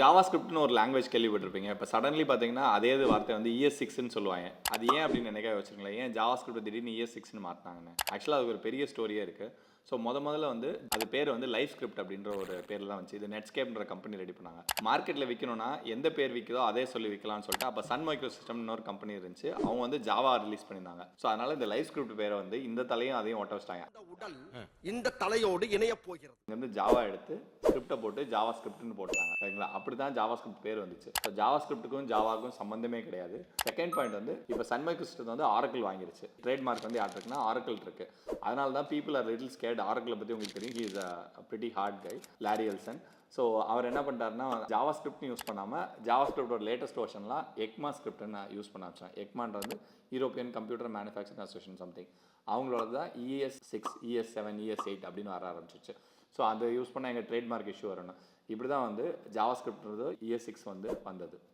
ஜாவாஸ்கிரிப்ட்னு ஒரு லாங்குவேஜ் கேள்விப்பட்டிருப்பீங்க. இப்போ சடன்லி பார்த்தீங்கன்னா அதே வார்த்தை வந்து ES6ன்னு சொல்லுவாங்க. அது ஏன் அப்படின்னு நினைக்க வச்சுருங்களேன். ஏன் ஜாவாஸ்கிரிப்ட் திடீர்னு ES6ன்னு மாற்றினாங்கன்னு. ஆக்சுவலாக அது ஒரு பெரிய ஸ்டோரியே இருக்குது. ஸோ முதல்ல வந்து அது பேர் வந்து லைஃப் ஸ்கிரிப்ட் அப்படின்ற ஒரு பேரில் தான் வந்துச்சு. இது நெட்ஸ்கேப்ன்ற கம்பெனி ரெடி பண்ணாங்க. மார்க்கெட்டில் விற்கணும்னா எந்த பேர் விற்குதோ அதே சொல்லி விற்கலாம்னு சொல்லிட்டு அப்போ சன் மைக்ரோ சிஸ்டம் இன்னொரு கம்பெனி இருந்துச்சு. அவங்க வந்து ஜாவா ரிலீஸ் பண்ணியிருந்தாங்க. ஸோ அதனால இந்த லைஃப் ஸ்கிரிப்ட் பேரை வந்து இந்த தலையும் அதையும் ஒட்ட வச்சிட்டாங்க. உடல் இந்த தலையோடு இணைய போகிறது. இங்க வந்து ஜாவா எடுத்து ஸ்கிரிப்டை போட்டு ஜாவா ஸ்கிரிப்ட்னு போட்டாங்க. சரிங்களா? அப்படி தான் ஜாவா ஸ்கிரிப்ட் பேர் வந்துச்சு. ஸோ ஜாவா ஸ்கிரிப்ட்டுக்கும் ஜாவாவுக்கும் சம்பந்தமே கிடையாது. செகண்ட் பாயிண்ட் வந்து இப்போ சன் மைக்ரோ சிஸ்டம் வந்து ஆரக்கிள் வாங்கிருச்சு. ட்ரேட்மார்க் வந்து யார் இருக்குன்னா ஆரக்கிள் இருக்கு. அதனால தான் பீப்புள் ஆர் லிட்டில் ஸ்கேர்ட். ஆரக்கிளை பற்றி உங்களுக்கு தெரியும். He is a pretty hard guy, Larry Ellison. So அவர் என்ன பண்ணிட்டாருன்னா ஜாவா ஸ்கிரிப்ட்னு யூஸ் பண்ணாமல் ஜாவா ஸ்கிரிப்டோட லேட்டஸ்ட் வெர்ஷன்லாம் எக்மா ஸ்கிரிப்ட்னு யூஸ் பண்ண வச்சேன். எக்மான்றது வந்து European computer manufacturing association something. அவங்களோட தான் ES6, ES7, ES8 அப்படின்னு வர ஆரம்பிச்சிச்சு. ஸோ அதை யூஸ் பண்ணால் எங்கள் ட்ரேட்மார்க் இஷ்யூ வரணும். இப்படி தான் வந்து ஜாவா ஸ்கிரிப்ட்ன்றது ES6 வந்து வந்தது.